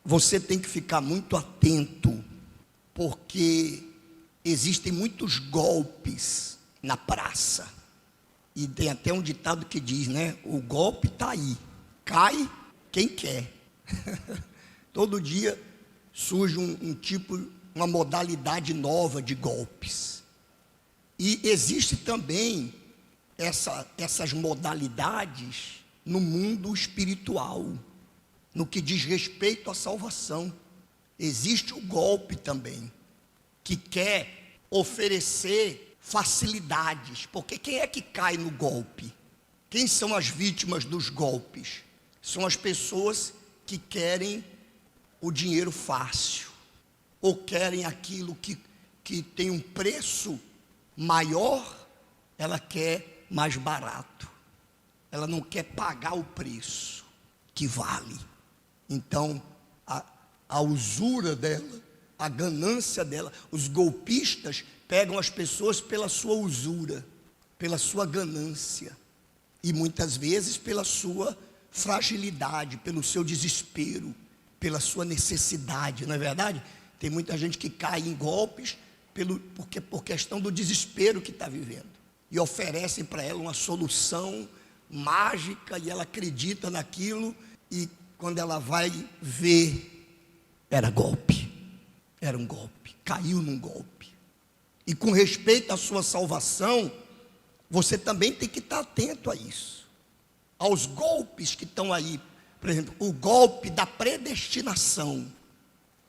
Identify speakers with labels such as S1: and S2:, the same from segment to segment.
S1: você tem que ficar muito atento, porque existem muitos golpes na praça. E tem até um ditado que diz, né? O golpe está aí, cai quem quer. Todo dia surge uma modalidade nova de golpes. E existe também essas modalidades no mundo espiritual, no que diz respeito à salvação. Existe o golpe também, que quer oferecer facilidades, porque quem é que cai no golpe? Quem são as vítimas dos golpes? São as pessoas que querem o dinheiro fácil, ou querem aquilo que tem um preço maior, ela quer mais barato, ela não quer pagar o preço que vale. Então, a usura dela, a ganância dela, os golpistas pegam as pessoas pela sua usura, pela sua ganância, e muitas vezes pela sua fragilidade, pelo seu desespero, pela sua necessidade, não é verdade? Tem muita gente que cai em golpes por questão do desespero que está vivendo, e oferecem para ela uma solução mágica, e ela acredita naquilo, e quando ela vai ver, era golpe, era um golpe, caiu num golpe. E com respeito à sua salvação, você também tem que estar atento a isso, aos golpes que estão aí. Por exemplo, o golpe da predestinação.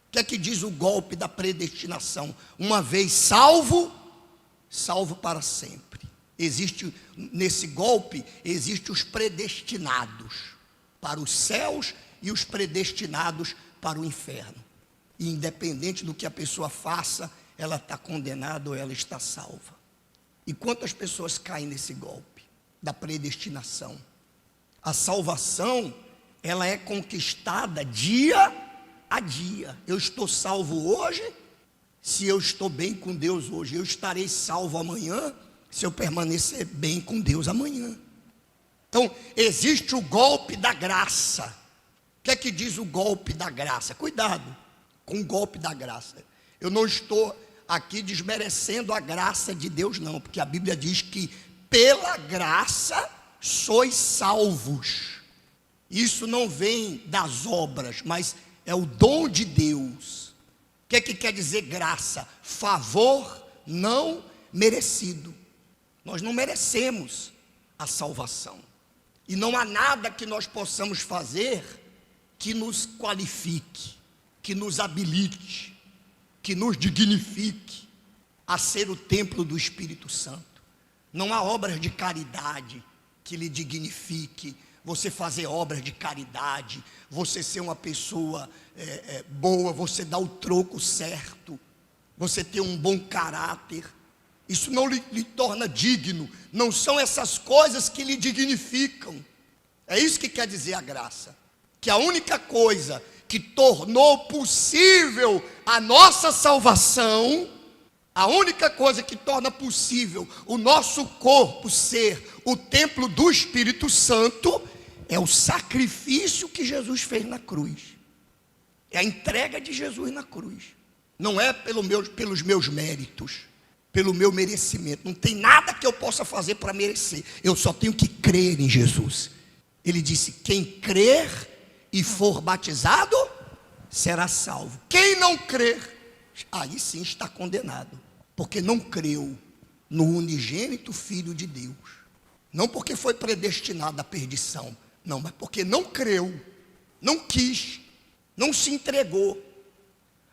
S1: O que é que diz o golpe da predestinação? Uma vez salvo, salvo para sempre. Nesse golpe, existem os predestinados para os céus e os predestinados para o inferno. E independente do que a pessoa faça, ela está condenada ou ela está salva. E quantas pessoas caem nesse golpe da predestinação? A salvação, ela é conquistada dia a dia. Eu estou salvo hoje, se eu estou bem com Deus hoje. Eu estarei salvo amanhã, se eu permanecer bem com Deus amanhã. Então, existe o golpe da graça. O que é que diz o golpe da graça? Cuidado com o golpe da graça. Eu não estou aqui desmerecendo a graça de Deus, não, porque a Bíblia diz que pela graça sois salvos. Isso não vem das obras, mas é o dom de Deus. O que é que quer dizer graça? Favor não merecido. Nós não merecemos a salvação, e não há nada que nós possamos fazer que nos qualifique, que nos habilite, que nos dignifique a ser o templo do Espírito Santo. Não há obras de caridade que lhe dignifique, você fazer obras de caridade, você ser uma pessoa boa, você dar o troco certo, você ter um bom caráter. Isso não lhe torna digno. Não são essas coisas que lhe dignificam. É isso que quer dizer a graça. Que a única coisa que tornou possível a nossa salvação, a única coisa que torna possível o nosso corpo ser o templo do Espírito Santo, é o sacrifício que Jesus fez na cruz. É a entrega de Jesus na cruz. Não é pelos meus méritos, pelo meu merecimento. Não tem nada que eu possa fazer para merecer. Eu só tenho que crer em Jesus. Ele disse: quem crer e for batizado será salvo. Quem não crer, aí sim está condenado, porque não creu no unigênito Filho de Deus. Não porque foi predestinado à perdição, não, mas porque não creu, não quis, não se entregou.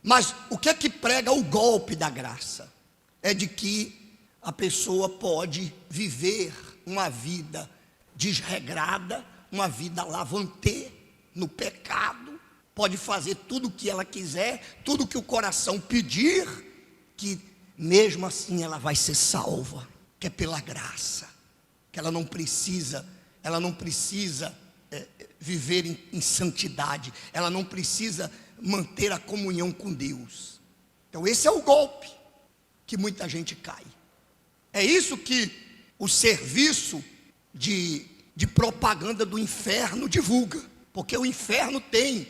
S1: Mas o que é que prega o golpe da graça? É de que a pessoa pode viver uma vida desregrada, uma vida lavantê no pecado, pode fazer tudo o que ela quiser, tudo o que o coração pedir, que mesmo assim ela vai ser salva, que é pela graça, que ela não precisa viver em santidade, ela não precisa manter a comunhão com Deus. Então esse é o golpe que muita gente cai. É isso que o serviço de propaganda do inferno divulga, porque o inferno tem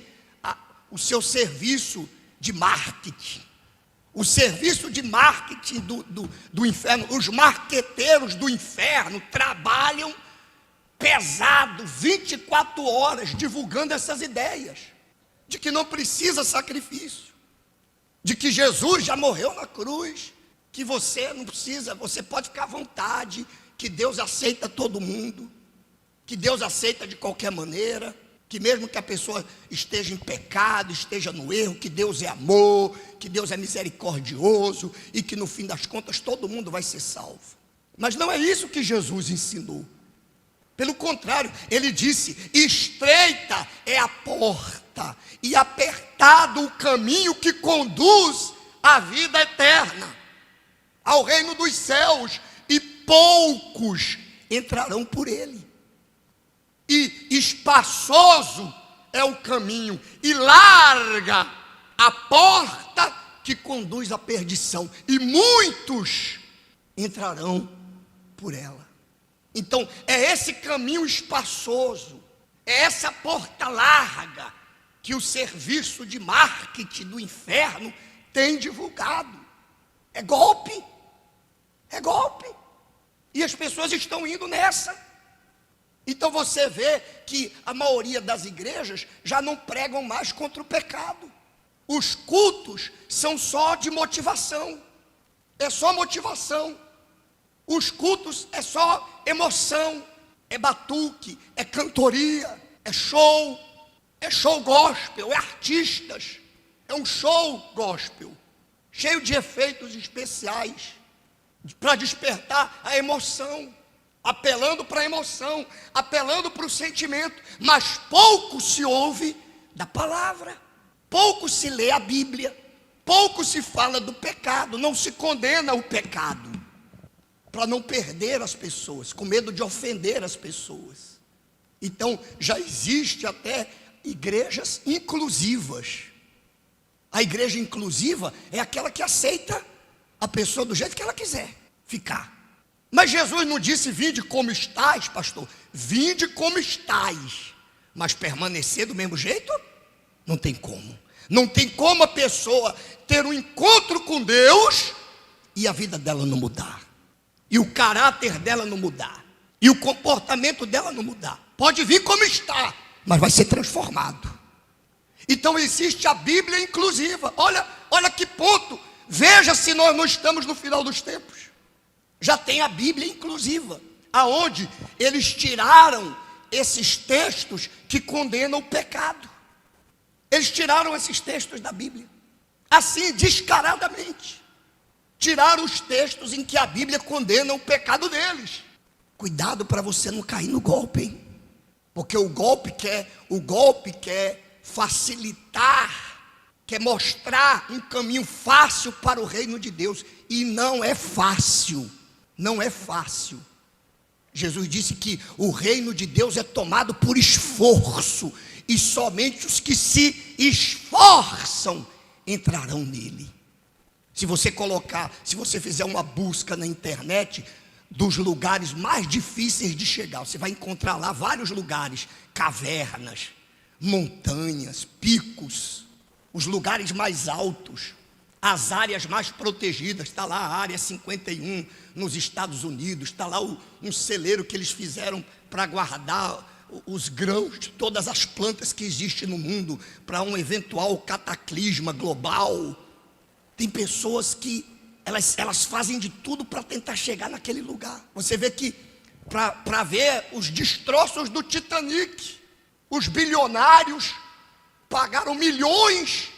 S1: o seu serviço de marketing. O serviço de marketing do inferno. Os marqueteiros do inferno trabalham pesado, 24 horas, divulgando essas ideias. De que não precisa sacrifício. De que Jesus já morreu na cruz. Que você não precisa, você pode ficar à vontade. Que Deus aceita todo mundo. Que Deus aceita de qualquer maneira. Que mesmo que a pessoa esteja em pecado, esteja no erro, que Deus é amor, que Deus é misericordioso e que no fim das contas todo mundo vai ser salvo. Mas não é isso que Jesus ensinou. Pelo contrário, ele disse: estreita é a porta e apertado o caminho que conduz à vida eterna, ao reino dos céus, e poucos entrarão por ele. E espaçoso é o caminho, e larga a porta que conduz à perdição, e muitos entrarão por ela. Então, é esse caminho espaçoso, é essa porta larga que o serviço de marketing do inferno tem divulgado. É golpe, e as pessoas estão indo nessa. Então você vê que a maioria das igrejas já não pregam mais contra o pecado. Os cultos são só de motivação. É só motivação. Os cultos é só emoção. É batuque, é cantoria, é show gospel, é artistas. É um show gospel, cheio de efeitos especiais, para despertar a emoção. Apelando para a emoção, apelando para o sentimento, mas pouco se ouve da palavra, pouco se lê a Bíblia, pouco se fala do pecado, não se condena o pecado, para não perder as pessoas, com medo de ofender as pessoas. Então já existe até igrejas inclusivas. A igreja inclusiva é aquela que aceita a pessoa do jeito que ela quiser ficar. Mas Jesus não disse: vinde como estáis, pastor. Vinde como estáis. Mas permanecer do mesmo jeito? Não tem como. Não tem como a pessoa ter um encontro com Deus e a vida dela não mudar. E o caráter dela não mudar. E o comportamento dela não mudar. Pode vir como está, mas vai ser transformado. Então existe a Bíblia inclusiva. Olha que ponto. Veja se nós não estamos no final dos tempos. Já tem a Bíblia inclusiva, aonde eles tiraram esses textos que condenam o pecado. Eles tiraram esses textos da Bíblia, assim, descaradamente. Tiraram os textos em que a Bíblia condena o pecado deles. Cuidado para você não cair no golpe, hein? Porque o golpe quer facilitar, quer mostrar um caminho fácil para o reino de Deus. E não é fácil. Não é fácil. Jesus disse que o reino de Deus é tomado por esforço, e somente os que se esforçam entrarão nele. Se você fizer uma busca na internet dos lugares mais difíceis de chegar, você vai encontrar lá vários lugares: cavernas, montanhas, picos, os lugares mais altos, as áreas mais protegidas. Está lá a área 51 nos Estados Unidos, está lá um celeiro que eles fizeram para guardar os grãos de todas as plantas que existem no mundo, para um eventual cataclisma global. Tem pessoas que elas fazem de tudo para tentar chegar naquele lugar. Você vê que para ver os destroços do Titanic, os bilionários pagaram milhões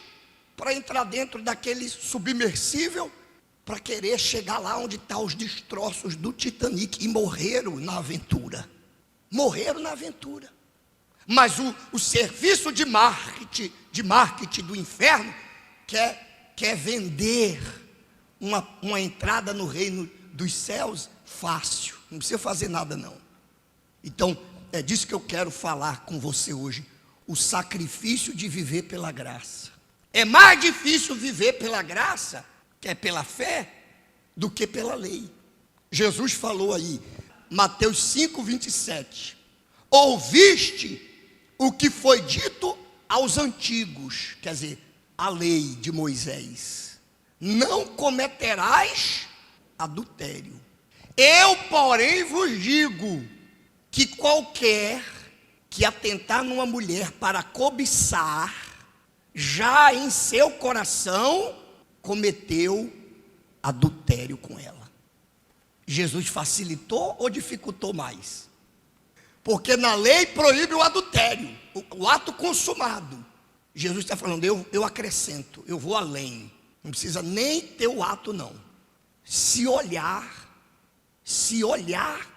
S1: para entrar dentro daquele submersível, para querer chegar lá onde estão os destroços do Titanic, e morreram na aventura. Mas o serviço de marketing do inferno quer vender uma entrada no reino dos céus fácil. Não precisa fazer nada não. Então é disso que eu quero falar com você hoje: o sacrifício de viver pela graça. É mais difícil viver pela graça, que é pela fé, do que pela lei. Jesus falou aí, Mateus 5:27: ouviste o que foi dito aos antigos, quer dizer, a lei de Moisés: não cometerás adultério. Eu, porém, vos digo que qualquer que atentar numa mulher para cobiçar, já em seu coração cometeu adultério com ela. Jesus facilitou ou dificultou mais? Porque na lei proíbe o adultério, o ato consumado. Jesus está falando, eu acrescento, eu vou além. Não precisa nem ter o ato, não. Se olhar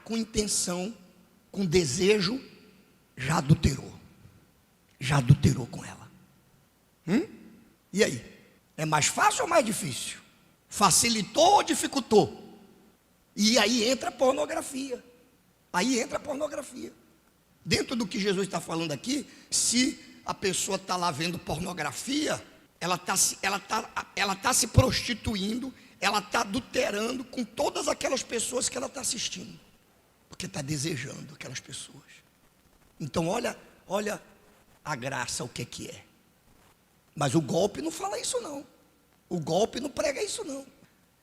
S1: com intenção, com desejo, já adulterou com ela. E aí? É mais fácil ou mais difícil? Facilitou ou dificultou? E aí entra a pornografia. Dentro do que Jesus está falando aqui, se a pessoa está lá vendo pornografia, ela tá se prostituindo, ela está adulterando com todas aquelas pessoas que ela está assistindo, porque está desejando aquelas pessoas. Então olha a graça, o que é. Mas o golpe não fala isso não. O golpe não prega isso não.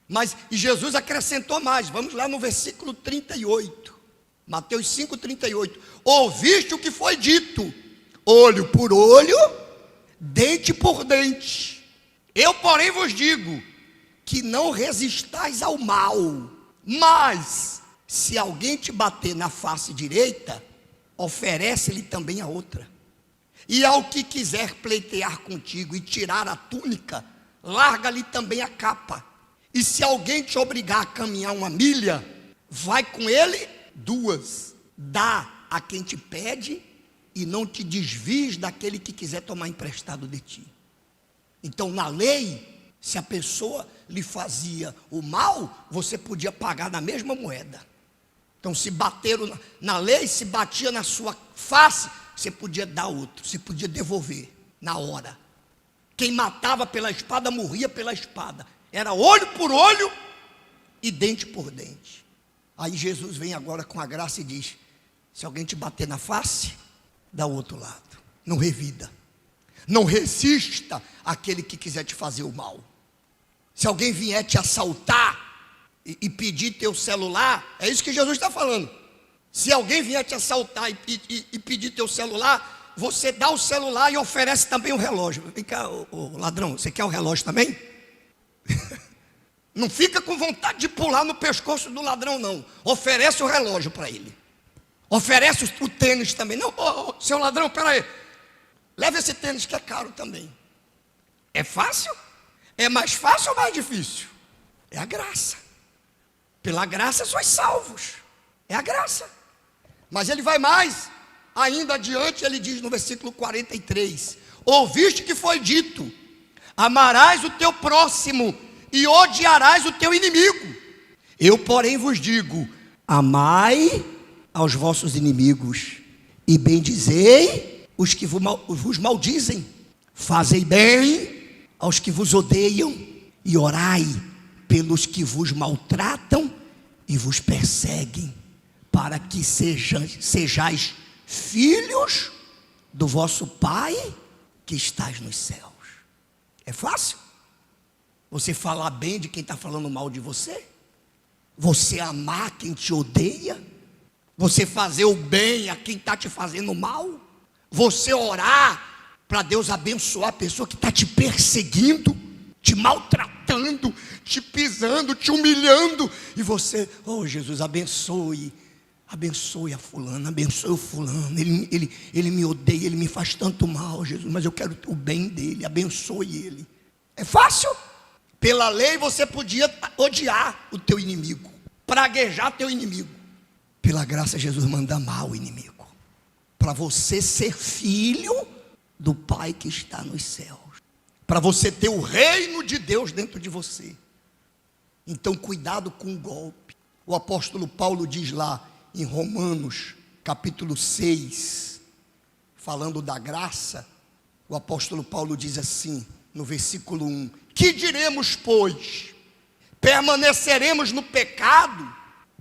S1: Mas e Jesus acrescentou mais. Vamos lá no versículo 38. Mateus 5:38. Ouviste o que foi dito: olho por olho, dente por dente. Eu, porém, vos digo que não resistais ao mal, mas se alguém te bater na face direita, oferece-lhe também a outra. E ao que quiser pleitear contigo e tirar a túnica, larga-lhe também a capa. E se alguém te obrigar a caminhar 1 milha, vai com ele 2. Dá a quem te pede e não te desvies daquele que quiser tomar emprestado de ti. Então, na lei, se a pessoa lhe fazia o mal, você podia pagar na mesma moeda. Então, se bateram na lei, se batia na sua face, você podia dar outro, você podia devolver na hora. Quem matava pela espada, morria pela espada. Era olho por olho e dente por dente. Aí Jesus vem agora com a graça e diz: se alguém te bater na face, dá o outro lado. Não revida. Não resista àquele que quiser te fazer o mal. Se alguém vier te assaltar e pedir teu celular, é isso que Jesus está falando. Se alguém vier te assaltar e pedir teu celular, você dá o celular e oferece também o relógio. Vem cá, ô ladrão, você quer o relógio também? Não fica com vontade de pular no pescoço do ladrão, não. Oferece o relógio para ele. Oferece o tênis também. Não, seu ladrão, peraí. Leva esse tênis que é caro também. É fácil? É mais fácil ou mais difícil? É a graça. Pela graça sois salvos. É a graça. Mas ele vai mais. Ainda adiante ele diz no versículo 43. Ouviste que foi dito: amarás o teu próximo e odiarás o teu inimigo. Eu, porém, vos digo: amai aos vossos inimigos e bendizei os que vos maldizem. Fazei bem aos que vos odeiam e orai pelos que vos maltratam e vos perseguem, para que sejais filhos do vosso Pai que estás nos céus. É fácil? Você falar bem de quem está falando mal de você? Você amar quem te odeia? Você fazer o bem a quem está te fazendo mal? Você orar para Deus abençoar a pessoa que está te perseguindo, te maltratando, te pisando, te humilhando, e você, oh Jesus, abençoe a fulana, abençoe o fulano, ele me odeia, ele me faz tanto mal, Jesus, mas eu quero o bem dele, abençoe ele. É fácil? Pela lei você podia odiar o teu inimigo, praguejar teu inimigo. Pela graça Jesus manda amar o inimigo, para você ser filho do Pai que está nos céus, para você ter o reino de Deus dentro de você. Então cuidado com o golpe. O apóstolo Paulo diz lá em Romanos capítulo 6, falando da graça, o apóstolo Paulo diz assim no versículo 1: que diremos, pois? Permaneceremos no pecado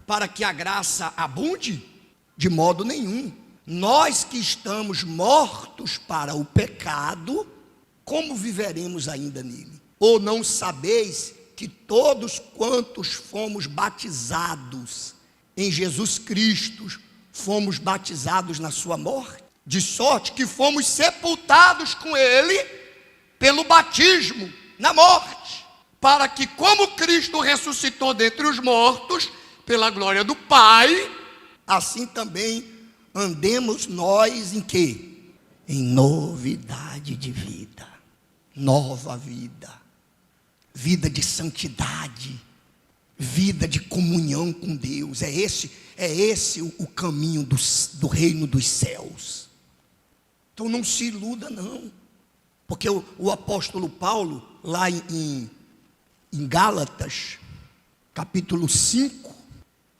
S1: para que a graça abunde? De modo nenhum. Nós que estamos mortos para o pecado, como viveremos ainda nele? Ou não sabeis que todos quantos fomos batizados em Jesus Cristo, fomos batizados na sua morte? De sorte que fomos sepultados com ele pelo batismo na morte, para que, como Cristo ressuscitou dentre os mortos, pela glória do Pai, assim também andemos nós em quê? Em novidade de vida, nova vida, vida de santidade, vida de comunhão com Deus. É esse o caminho do reino dos céus. Então não se iluda não, porque o apóstolo Paulo, lá em Gálatas, capítulo 5,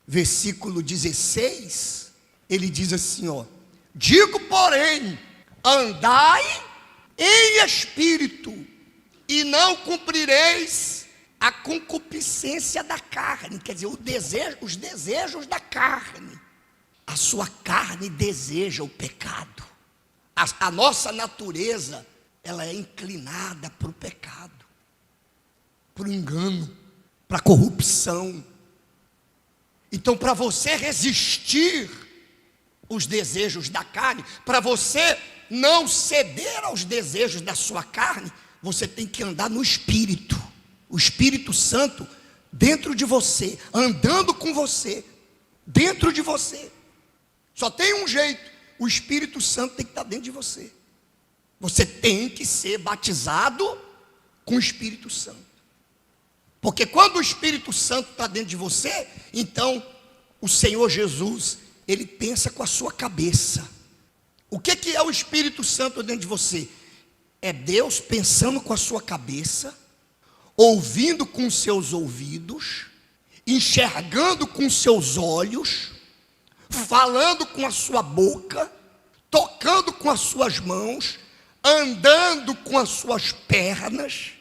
S1: versículo 16, ele diz assim, ó: digo, porém, andai em espírito, e não cumprireis a concupiscência da carne. Quer dizer, os desejos da carne. A sua carne deseja o pecado. A nossa natureza, ela é inclinada para o pecado, para o engano, para a corrupção. Então, para você resistir os desejos da carne, para você não ceder aos desejos da sua carne, você tem que andar no Espírito. O Espírito Santo dentro de você, andando com você, dentro de você. Só tem um jeito: o Espírito Santo tem que estar dentro de você. Você tem que ser batizado com o Espírito Santo. Porque quando o Espírito Santo está dentro de você, então o Senhor Jesus, ele pensa com a sua cabeça. O que é o Espírito Santo dentro de você? É Deus pensando com a sua cabeça, ouvindo com os seus ouvidos, enxergando com os seus olhos, falando com a sua boca, tocando com as suas mãos, andando com as suas pernas,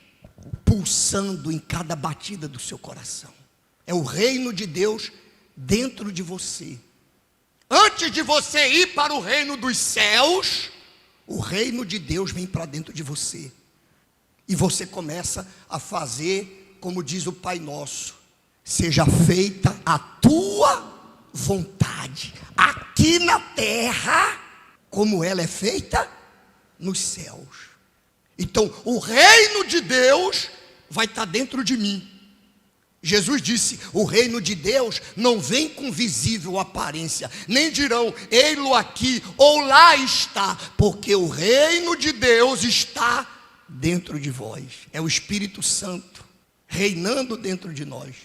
S1: pulsando em cada batida do seu coração. É o reino de Deus dentro de você. Antes de você ir para o reino dos céus, o reino de Deus vem para dentro de você. E você começa a fazer, como diz o Pai Nosso: seja feita a tua vontade, aqui na terra, como ela é feita nos céus. Então, o reino de Deus vai estar dentro de mim. Jesus disse: o reino de Deus não vem com visível aparência, nem dirão, ei-lo aqui ou lá está, porque o reino de Deus está dentro de vós. É o Espírito Santo reinando dentro de nós,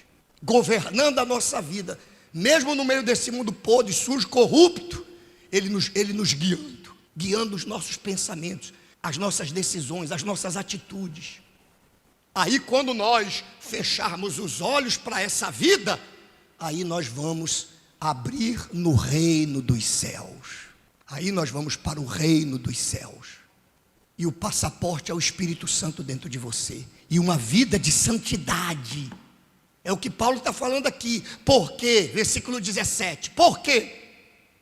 S1: governando a nossa vida, mesmo no meio desse mundo podre, sujo, corrupto. Ele nos guiando os nossos pensamentos, as nossas decisões, as nossas atitudes. Aí, quando nós fecharmos os olhos para essa vida, aí nós vamos abrir no reino dos céus. Aí nós vamos para o reino dos céus. E o passaporte é o Espírito Santo dentro de você. E uma vida de santidade. É o que Paulo está falando aqui. Por quê? Versículo 17. Por quê?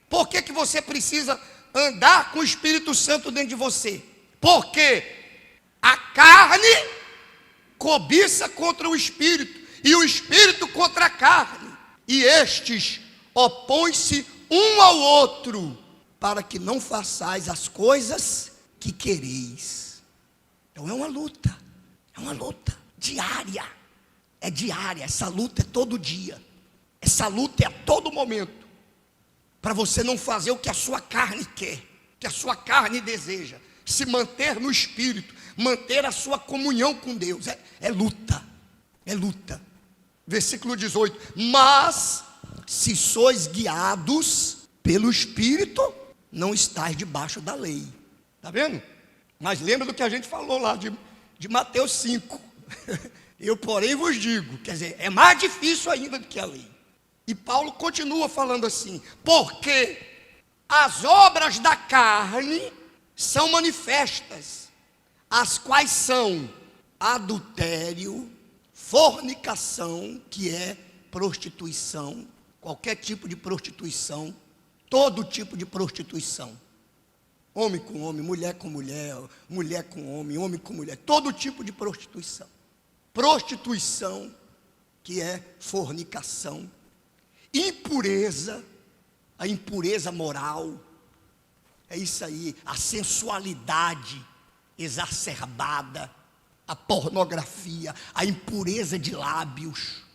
S1: Por que que você precisa andar com o Espírito Santo dentro de você? Porque a carne cobiça contra o Espírito, e o Espírito contra a carne, e estes opõem-se um ao outro, para que não façais as coisas que quereis. Então é uma luta diária, é diária, essa luta é todo dia, essa luta é a todo momento, para você não fazer o que a sua carne quer, que a sua carne deseja, se manter no Espírito, manter a sua comunhão com Deus. É luta. Versículo 18: mas se sois guiados pelo Espírito, não estáis debaixo da lei. Está vendo? Mas lembra do que a gente falou lá de Mateus 5. Eu, porém, vos digo. Quer dizer, é mais difícil ainda do que a lei. E Paulo continua falando assim: porque as obras da carne são manifestas, as quais são adultério, fornicação, que é prostituição, qualquer tipo de prostituição, Todo tipo de prostituição. Homem com homem, mulher com mulher, mulher com homem, homem com mulher. Todo tipo de prostituição. Prostituição, que é fornicação. Impureza, a impureza moral. É isso aí, a sensualidade exacerbada, a pornografia, a impureza de lábios.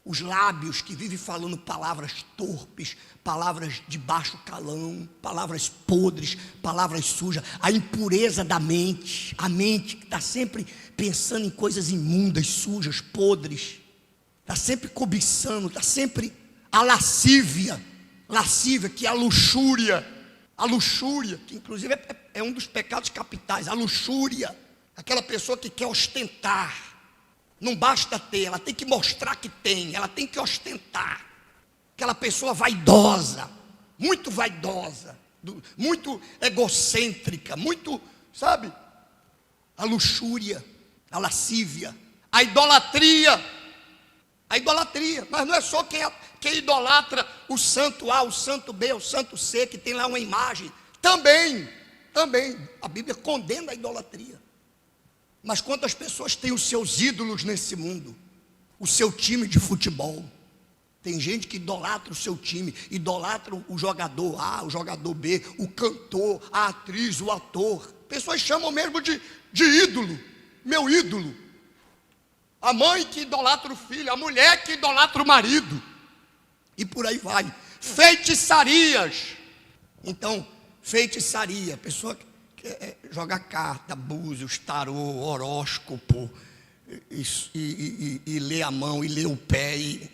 S1: Os lábios que vivem falando palavras torpes, palavras de baixo calão, palavras podres, palavras sujas. A impureza da mente, a mente que está sempre pensando em coisas imundas, sujas, podres. Está sempre cobiçando, está sempre a lascívia, que é a luxúria, que inclusive é um dos pecados capitais, a luxúria. Aquela pessoa que quer ostentar. Não basta ter, ela tem que mostrar que tem, ela tem que ostentar. Aquela pessoa vaidosa, muito egocêntrica, muito, sabe? A luxúria, a lascívia, a idolatria, mas não é só quem idolatra o santo A, o santo B, o santo C, que tem lá uma imagem. Também, a Bíblia condena a idolatria. Mas quantas pessoas têm os seus ídolos nesse mundo? O seu time de futebol. Tem gente que idolatra o seu time, idolatra o jogador A, o jogador B, o cantor, a atriz, o ator. Pessoas chamam mesmo de ídolo, meu ídolo. A mãe que idolatra o filho, a mulher que idolatra o marido. E por aí vai. Feitiçarias. Então, feitiçaria, pessoa que jogar carta, búzios, tarô, horóscopo, e lê a mão, e lê o pé, e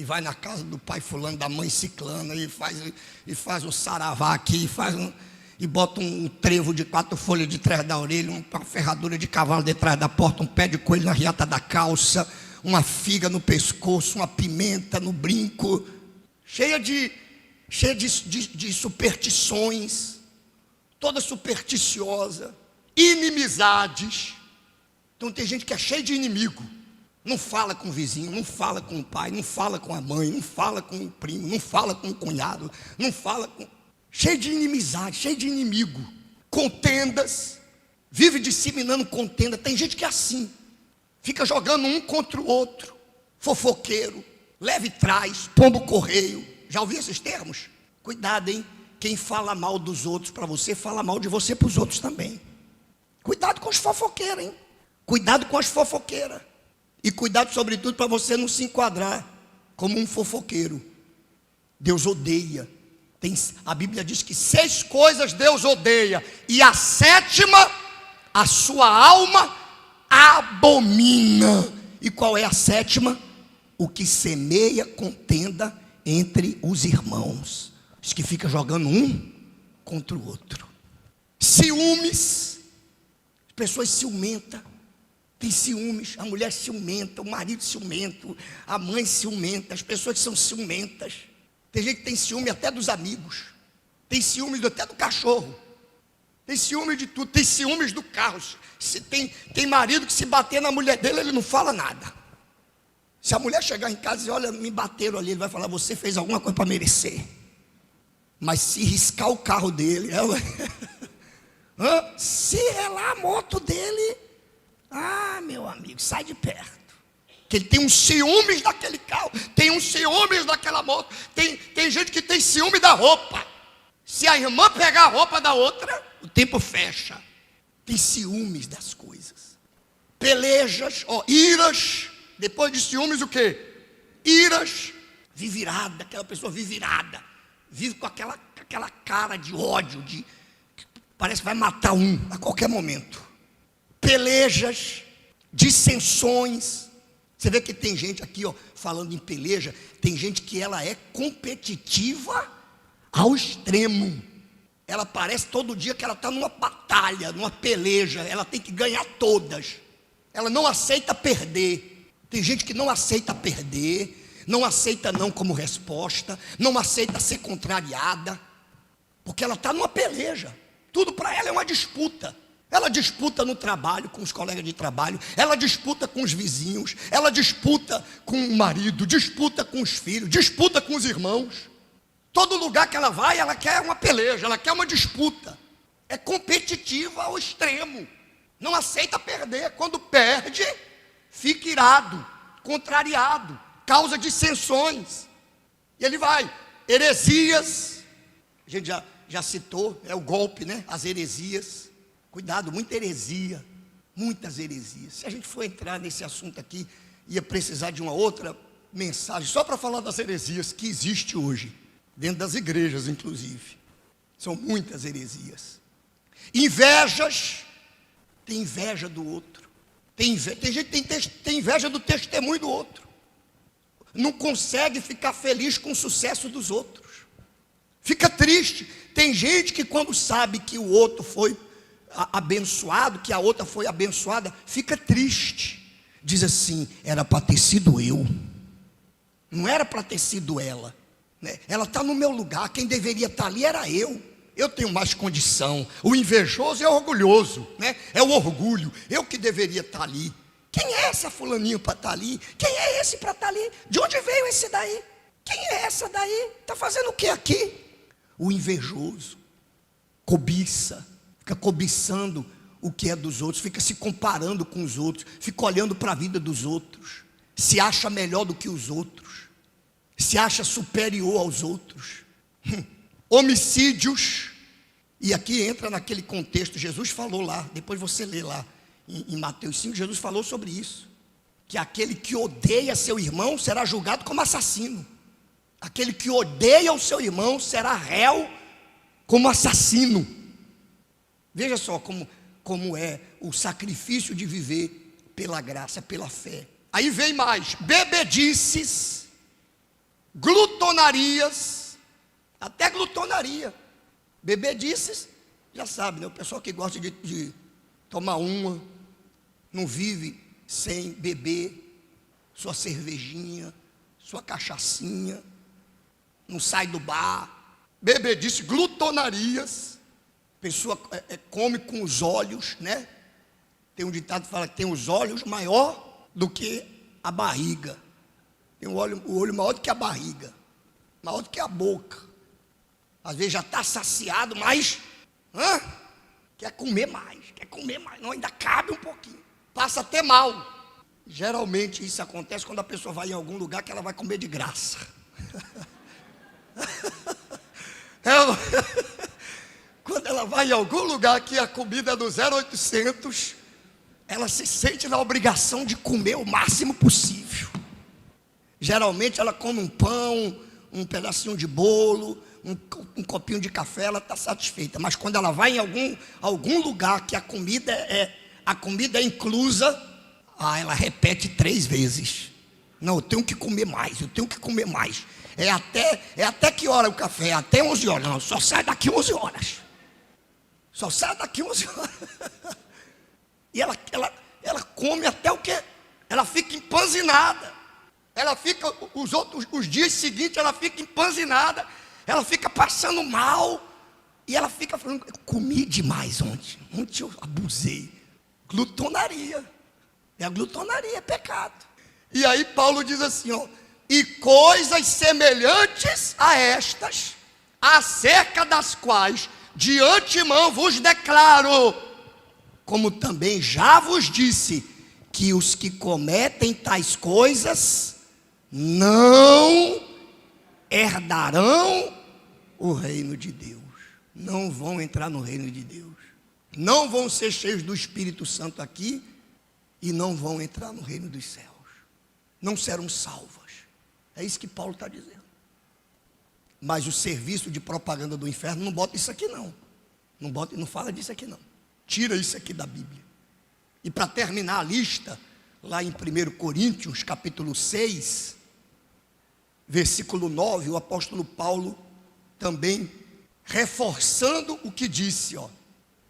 S1: vai na casa do pai fulano, da mãe ciclana, e faz um saravá aqui, e bota um trevo de 4 folhas de trás da orelha, uma ferradura de cavalo detrás da porta, um pé de coelho na riata da calça, uma figa no pescoço, uma pimenta no brinco, cheia de superstições, toda supersticiosa, inimizades. Então tem gente que é cheia de inimigo, não fala com o vizinho, não fala com o pai, não fala com a mãe, não fala com o primo, não fala com o cunhado, cheio de inimizade, cheio de inimigo, contendas, vive disseminando contenda. Tem gente que é assim, fica jogando um contra o outro, fofoqueiro, leve trás, pombo correio. Já ouviu esses termos? Cuidado, hein? Quem fala mal dos outros para você, fala mal de você para os outros também. Cuidado com os fofoqueiros, hein? Cuidado com as fofoqueiras. E cuidado, sobretudo, para você não se enquadrar como um fofoqueiro. Deus odeia. A Bíblia diz que 6 coisas Deus odeia, e a 7ª, a sua alma abomina. E qual é a 7ª? O que semeia contenda entre os irmãos. Diz que fica jogando um contra o outro. Ciúmes. As pessoas ciumentas. Tem ciúmes. A mulher ciumenta, o marido ciumento, a mãe ciumenta. As pessoas são ciumentas. Tem gente que tem ciúme até dos amigos. Tem ciúmes até do cachorro. Tem ciúmes de tudo. Tem ciúmes do carro. Tem marido que se bater na mulher dele, ele não fala nada. Se a mulher chegar em casa e dizer, olha, me bateram ali, ele vai falar, você fez alguma coisa para merecer. Mas se riscar o carro dele, se relar a moto dele, meu amigo, sai de perto. Que ele tem uns ciúmes daquele carro, tem uns ciúmes daquela moto. Tem gente que tem ciúme da roupa. Se a irmã pegar a roupa da outra, o tempo fecha. Tem ciúmes das coisas. Pelejas, iras. Depois de ciúmes, o quê? Iras. Vive irada, aquela pessoa vive irada. Vive com aquela cara de ódio, parece que vai matar um a qualquer momento. Pelejas, dissensões. Você vê que tem gente aqui, falando em peleja, tem gente que ela é competitiva ao extremo. Ela parece todo dia que ela está numa batalha, numa peleja, ela tem que ganhar todas. Ela não aceita perder. Tem gente que não aceita perder, não aceita não como resposta, não aceita ser contrariada, porque ela está numa peleja. Tudo para ela é uma disputa. Ela disputa no trabalho, com os colegas de trabalho, ela disputa com os vizinhos, ela disputa com o marido, disputa com os filhos, disputa com os irmãos. Todo lugar que ela vai, ela quer uma peleja, ela quer uma disputa. É competitiva ao extremo. Não aceita perder. Quando perde, fica irado, contrariado, causa dissensões. E ele vai. Heresias, a gente já citou, é o golpe, né? As heresias. Cuidado, muita heresia, muitas heresias. Se a gente for entrar nesse assunto aqui, ia precisar de uma outra mensagem, só para falar das heresias que existe hoje, dentro das igrejas, inclusive. São muitas heresias. Invejas, tem inveja do outro. Tem gente que tem inveja do testemunho do outro. Não consegue ficar feliz com o sucesso dos outros. Fica triste. Tem gente que quando sabe que o outro foi abençoado, que a outra foi abençoada, fica triste. Diz assim, era para ter sido eu. Não era para ter sido ela. Né? Ela está no meu lugar, quem deveria estar ali era eu. Eu tenho mais condição. O invejoso é orgulhoso, né? É o orgulho. Eu que deveria estar ali. Quem é essa fulaninha para estar ali? Quem é esse para estar ali? De onde veio esse daí? Quem é essa daí? Está fazendo o que aqui? O invejoso cobiça, fica cobiçando o que é dos outros, fica se comparando com os outros, fica olhando para a vida dos outros, se acha melhor do que os outros, se acha superior aos outros. Homicídios, e aqui entra naquele contexto, Jesus falou lá, depois você lê lá em Mateus 5, Jesus falou sobre isso, que aquele que odeia seu irmão será julgado como assassino. Aquele que odeia o seu irmão será réu como assassino. Veja só como é o sacrifício de viver pela graça, pela fé. Aí vem mais, bebedices, glutonarias, até glutonaria. Bebedices, já sabe, né? O pessoal que gosta de tomar uma, não vive sem beber sua cervejinha, sua cachaçinha, não sai do bar. Bebedice, glutonarias, pessoa come com os olhos, né? Tem um ditado que fala que tem os olhos maior do que a barriga. Tem o olho maior do que a barriga, maior do que a boca. Às vezes já está saciado, mas quer comer mais, não, ainda cabe um pouquinho, passa até mal. Geralmente isso acontece quando a pessoa vai em algum lugar que ela vai comer de graça. Quando ela vai em algum lugar que a comida é do 0800, ela se sente na obrigação de comer o máximo possível. Geralmente ela come um pão, um pedacinho de bolo, um copinho de café, ela está satisfeita. Mas quando ela vai em algum lugar que a comida é inclusa, ela repete 3 vezes. Não, eu tenho que comer mais, eu tenho que comer mais. É até que hora o café? Até 11 horas. Não, só sai daqui 11 horas. Só sai daqui 11 horas. E ela come até o quê? Ela fica empanzinada. Ela fica, os dias seguintes, ela fica empanzinada. Ela fica passando mal. E ela fica falando, eu comi demais ontem. Ontem eu abusei. Glutonaria. E a glutonaria é pecado. E aí Paulo diz assim, ó. E coisas semelhantes a estas, acerca das quais de antemão vos declaro, como também já vos disse, que os que cometem tais coisas não herdarão o reino de Deus. Não vão entrar no reino de Deus. Não vão ser cheios do Espírito Santo aqui e não vão entrar no reino dos céus. Não serão salvos. É isso que Paulo está dizendo. Mas o serviço de propaganda do inferno não bota isso aqui não. Não fala disso aqui não. Tira isso aqui da Bíblia. E para terminar a lista, lá em 1 Coríntios, capítulo 6, versículo 9, o apóstolo Paulo também reforçando o que disse, ó.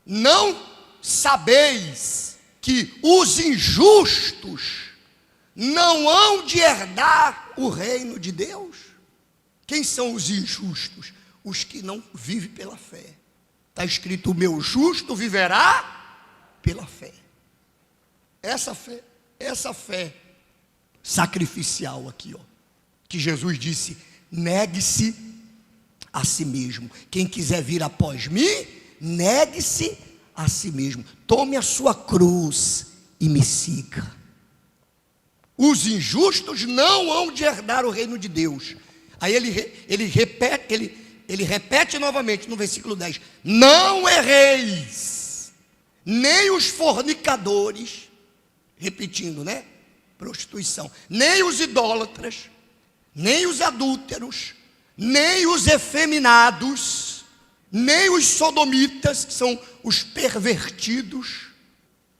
S1: Não sabeis que os injustos não hão de herdar o reino de Deus? Quem são os injustos? Os que não vivem pela fé. Está escrito, o meu justo viverá pela fé. Essa fé sacrificial aqui, ó, que Jesus disse, negue-se a si mesmo. Quem quiser vir após mim, negue-se a si mesmo. Tome a sua cruz e me siga. Os injustos não hão de herdar o reino de Deus. Aí ele repete novamente no versículo 10: não erreis, nem os fornicadores, repetindo, né? Prostituição, nem os idólatras, nem os adúlteros, nem os efeminados, nem os sodomitas, que são os pervertidos,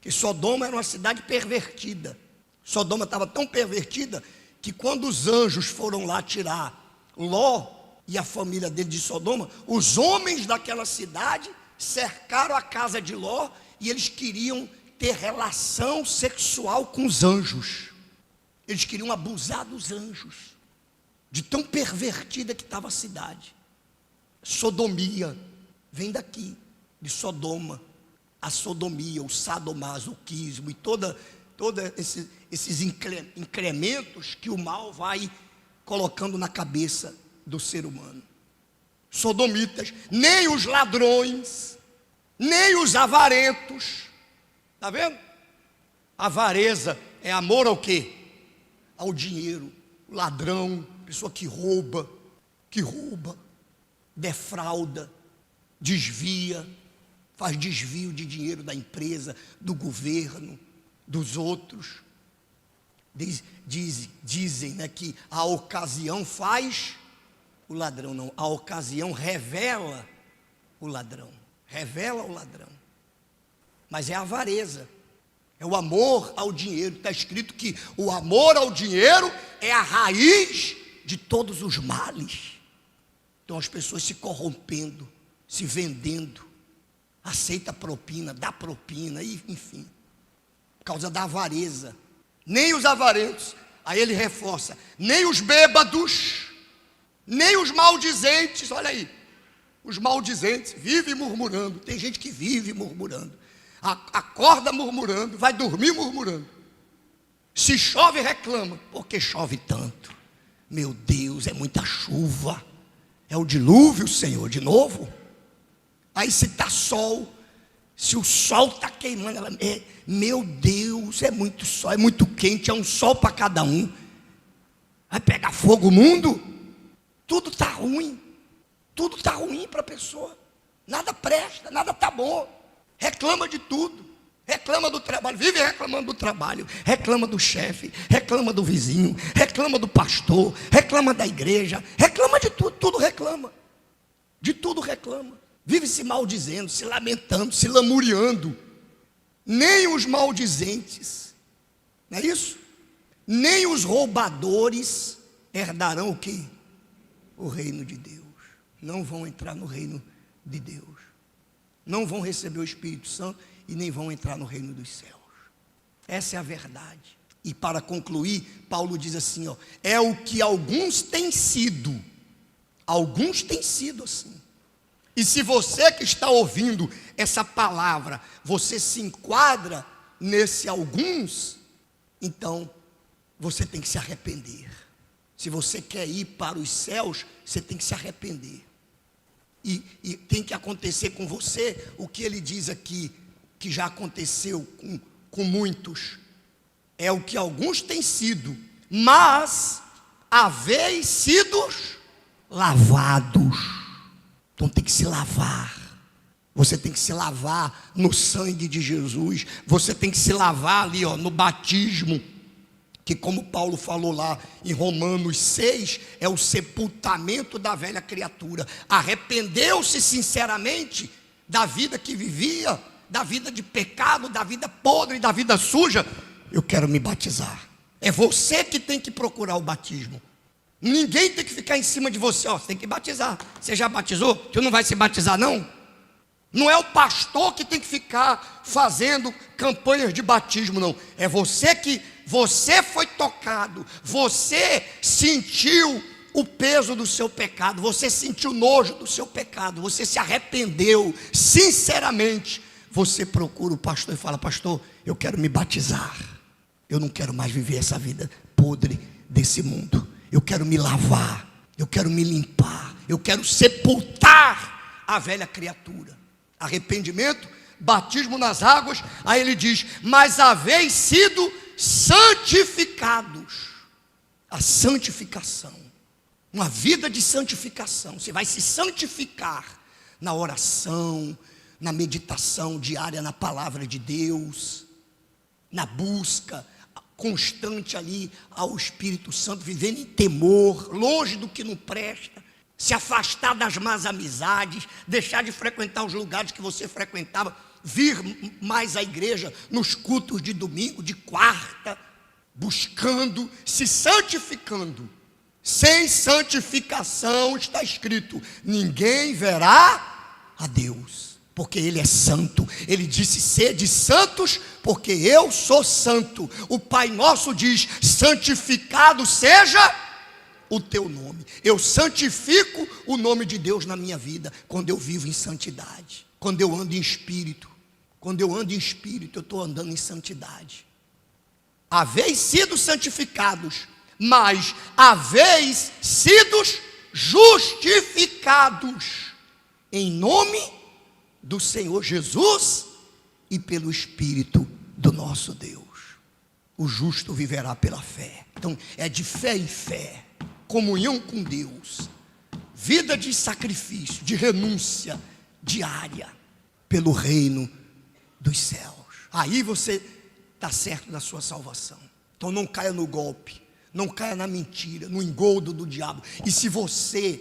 S1: que Sodoma era uma cidade pervertida. Sodoma estava tão pervertida que quando os anjos foram lá tirar Ló e a família dele de Sodoma, os homens daquela cidade cercaram a casa de Ló e eles queriam ter relação sexual com os anjos. Eles queriam abusar dos anjos, de tão pervertida que estava a cidade. Sodomia vem daqui, de Sodoma. A sodomia, o sadomasoquismo e todos esses incrementos que o mal vai colocando na cabeça do ser humano. Sodomitas, nem os ladrões, nem os avarentos. Está vendo? Avareza é amor ao quê? Ao dinheiro. O ladrão, pessoa que rouba, defrauda, desvia, faz desvio de dinheiro da empresa, do governo, dos outros. Dizem, né, que a ocasião faz o ladrão. Não, a ocasião revela o ladrão. Revela o ladrão. Mas é a avareza, é o amor ao dinheiro. Está escrito que o amor ao dinheiro é a raiz de todos os males. Então as pessoas se corrompendo, se vendendo, aceita propina, dá propina, enfim, por causa da avareza. Nem os avarentos, aí ele reforça, nem os bêbados, nem os maldizentes. Olha aí, os maldizentes vivem murmurando. Tem gente que vive murmurando, acorda murmurando, vai dormir murmurando. Se chove reclama, porque chove tanto. Meu Deus, é muita chuva, é o dilúvio, Senhor, de novo. Aí se está sol, se o sol está queimando, ela, meu Deus, é muito sol, é muito quente, é um sol para cada um. Vai pegar fogo o mundo? Tudo está ruim para a pessoa. Nada presta, nada está bom. Reclama de tudo, reclama do trabalho, vive reclamando do trabalho, reclama do chefe, reclama do vizinho, reclama do pastor, reclama da igreja, reclama de tudo, tudo reclama, de tudo reclama. Vive se maldizendo, se lamentando, se lamuriando. Nem os maldizentes, não é isso? Nem os roubadores herdarão o quê? O reino de Deus. Não vão entrar no reino de Deus. Não vão receber o Espírito Santo e nem vão entrar no reino dos céus. Essa é a verdade. E para concluir, Paulo diz assim, ó, é o que alguns têm sido. Alguns têm sido assim. E se você que está ouvindo essa palavra, você se enquadra nesse alguns, então você tem que se arrepender. Se você quer ir para os céus, você tem que se arrepender. E tem que acontecer com você o que ele diz aqui, que já aconteceu com muitos. É o que alguns têm sido, mas haveis sido lavados. Então tem que se lavar. Você tem que se lavar no sangue de Jesus. Você tem que se lavar ali, ó, no batismo, que como Paulo falou lá em Romanos 6, é o sepultamento da velha criatura. Arrependeu-se sinceramente da vida que vivia, da vida de pecado, da vida podre, da vida suja. Eu quero me batizar. É você que tem que procurar o batismo. Ninguém tem que ficar em cima de você, ó, você tem que batizar. Você já batizou? Tu não vai se batizar não? Não é o pastor que tem que ficar fazendo campanhas de batismo, não. É você foi tocado, você sentiu o peso do seu pecado, você sentiu nojo do seu pecado, você se arrependeu, sinceramente, você procura o pastor e fala, pastor, eu quero me batizar. Eu não quero mais viver essa vida podre desse mundo. Eu quero me lavar, eu quero me limpar, Eu quero sepultar a velha criatura. Arrependimento, batismo nas águas. Aí ele diz: mas haveis sido santificados. A santificação, uma vida de santificação. Você vai se santificar na oração, na meditação diária na palavra de Deus, na busca constante ali ao Espírito Santo, vivendo em temor, longe do que não presta, se afastar das más amizades, deixar de frequentar os lugares que você frequentava, vir mais à igreja nos cultos de domingo, de quarta, buscando, se santificando. Sem santificação, está escrito, ninguém verá a Deus, porque Ele é santo. Ele disse: sede santos, porque eu sou santo. O Pai Nosso diz: santificado seja o teu nome. Eu santifico o nome de Deus na minha vida quando eu vivo em santidade, quando eu ando em espírito. Quando eu ando em espírito, eu estou andando em santidade. Haveis sido santificados, mas haveis sido justificados em nome do Senhor Jesus e pelo Espírito do nosso Deus. O justo viverá pela fé. Então é de fé em fé, comunhão com Deus, vida de sacrifício, de renúncia diária pelo reino dos céus. Aí você está certo da sua salvação. Então não caia no golpe, não caia na mentira, no engodo do diabo. E se você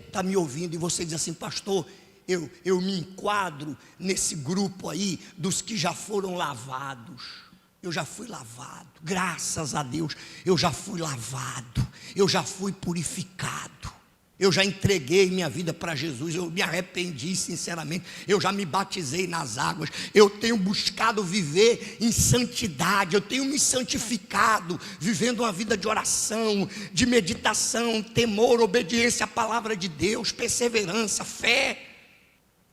S1: está me ouvindo e você diz assim: pastor, eu me enquadro nesse grupo aí dos que já foram lavados. Eu já fui lavado, graças a Deus, eu já fui lavado, eu já fui purificado, eu já entreguei minha vida para Jesus, eu me arrependi sinceramente, eu já me batizei nas águas, eu tenho buscado viver em santidade, eu tenho me santificado, vivendo uma vida de oração, de meditação, temor, obediência à palavra de Deus, perseverança, fé.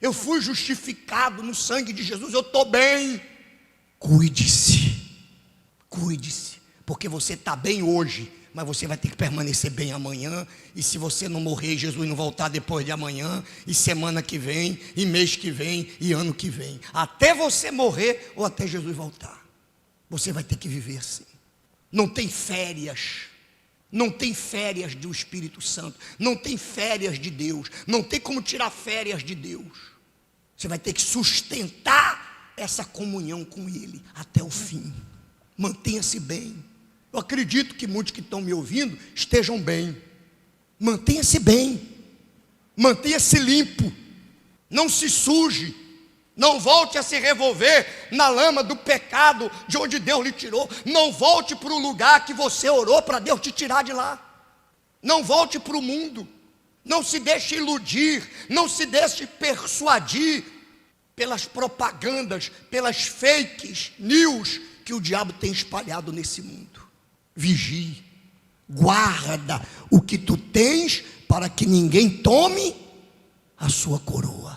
S1: Eu fui justificado no sangue de Jesus, eu estou bem. Cuide-se, porque você está bem hoje, mas você vai ter que permanecer bem amanhã. E se você não morrer, Jesus não voltar depois de amanhã, e semana que vem, e mês que vem, e ano que vem, até você morrer ou até Jesus voltar, você vai ter que viver assim. Não tem férias, não tem férias do Espírito Santo, não tem férias de Deus, não tem como tirar férias de Deus. Você vai ter que sustentar essa comunhão com Ele até o fim. Mantenha-se bem. Eu acredito que muitos que estão me ouvindo estejam bem. Mantenha-se bem, mantenha-se limpo, não se suje, não volte a se revolver na lama do pecado de onde Deus lhe tirou. Não volte para o lugar que você orou para Deus te tirar de lá. Não volte para o mundo, não se deixe iludir, não se deixe persuadir pelas propagandas, pelas fake news que o diabo tem espalhado nesse mundo. Vigie, guarda o que tu tens, para que ninguém tome a sua coroa.